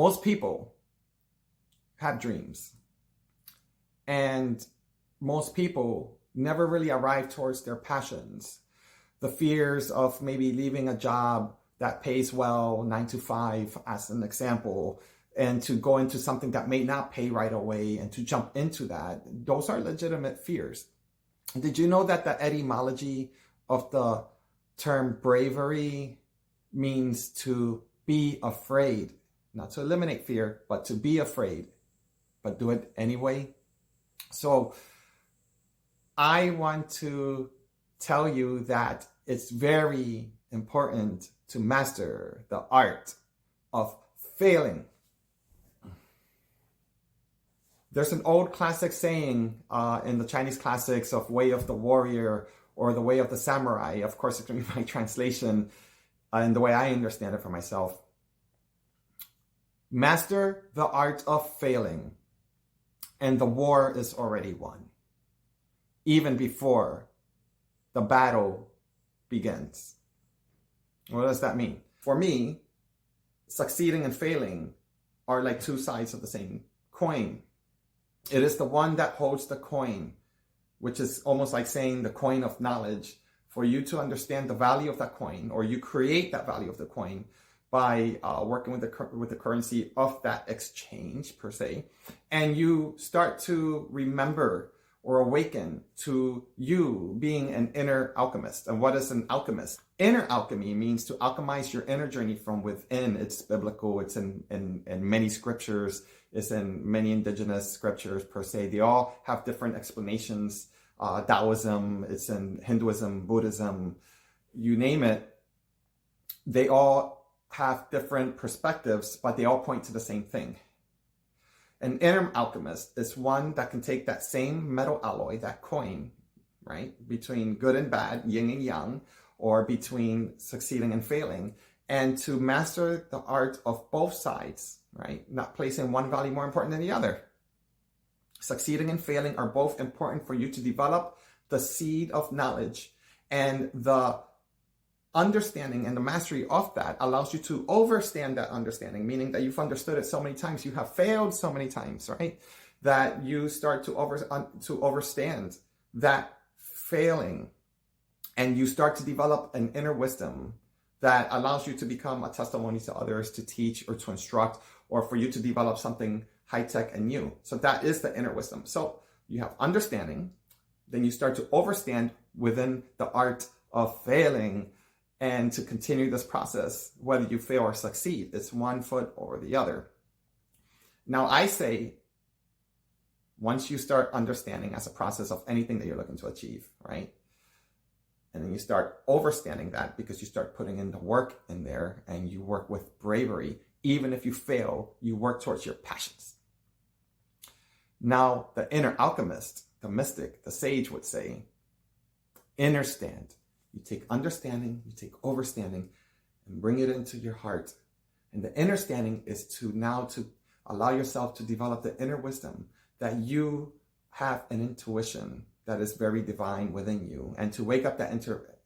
Most people have dreams, and most people never really arrive towards their passions. The fears of maybe leaving a job that pays well, 9 to 5 as an example, and to go into something that may not pay right away and to jump into that, those are legitimate fears. Did you know that the etymology of the term bravery means to be afraid? Not to eliminate fear, but to be afraid, but do it anyway. So I want to tell you that it's very important to master the art of failing. There's an old classic saying in the Chinese classics of way of the warrior or the way of the samurai. Of course, it's going to be my translation and the way I understand it for myself. Master the art of failing, and the war is already won, even before the battle begins. What does that mean? For me, succeeding and failing are like two sides of the same coin. It is the one that holds the coin, which is almost like saying the coin of knowledge. For you to understand the value of that coin, or you create that value of the coin by working with the currency of that exchange per se, and you start to remember or awaken to you being an inner alchemist. And what is an alchemist? Inner alchemy means to alchemize your inner journey from within. It's biblical. It's in many scriptures. It's in many indigenous scriptures per se. They all have different explanations. Taoism, it's in Hinduism, Buddhism, you name it. They all have different perspectives, but they all point to the same thing. An inner alchemist is one that can take that same metal alloy, that coin, right, between good and bad, yin and yang, or between succeeding and failing, and to master the art of both sides, right, not placing one value more important than the other. Succeeding and failing are both important for you to develop the seed of knowledge, and the understanding and the mastery of that allows you to overstand that understanding, meaning that you've understood it so many times, you have failed so many times, right? That you start to overstand that failing, and you start to develop an inner wisdom that allows you to become a testimony to others, to teach or to instruct, or for you to develop something high-tech and new. So that is the inner wisdom. So you have understanding, then you start to overstand within the art of failing, and to continue this process, whether you fail or succeed, it's one foot over the other. Now I say, once you start understanding as a process of anything that you're looking to achieve, right? And then you start overstanding that because you start putting in the work in there, and you work with bravery. Even if you fail, you work towards your passions. Now, the inner alchemist, the mystic, the sage would say, understand. You take understanding, you take overstanding, and bring it into your heart. And the understanding is to allow yourself to develop the inner wisdom that you have an intuition that is very divine within you. And to wake up that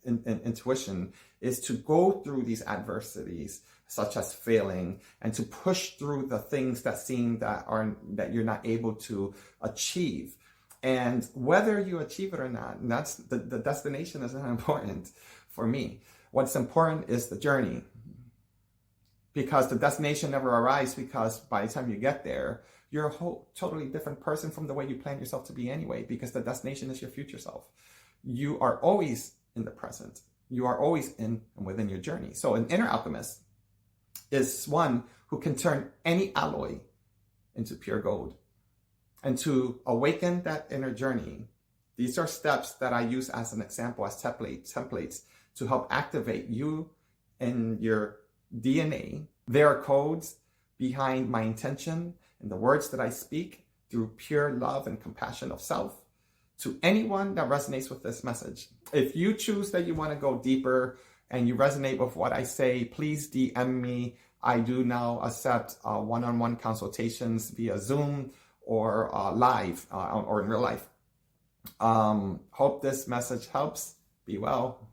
intuition is to go through these adversities, such as failing, and to push through the things that seem that you're not able to achieve. And whether you achieve it or not, that's the destination is not important for me. What's important is the journey, because the destination never arrives, because by the time you get there, you're a whole totally different person from the way you plan yourself to be anyway, because the destination is your future self. You are always in the present. You are always in and within your journey. So an inner alchemist is one who can turn any alloy into pure gold. And to awaken that inner journey, these are steps that I use as an example, as templates to help activate you and your DNA. There are codes behind my intention and the words that I speak through pure love and compassion of self to anyone that resonates with this message. If you choose that you want to go deeper and you resonate with what I say, please DM me. I do now accept one-on-one consultations via Zoom or live or in real life. Hope this message helps. Be well.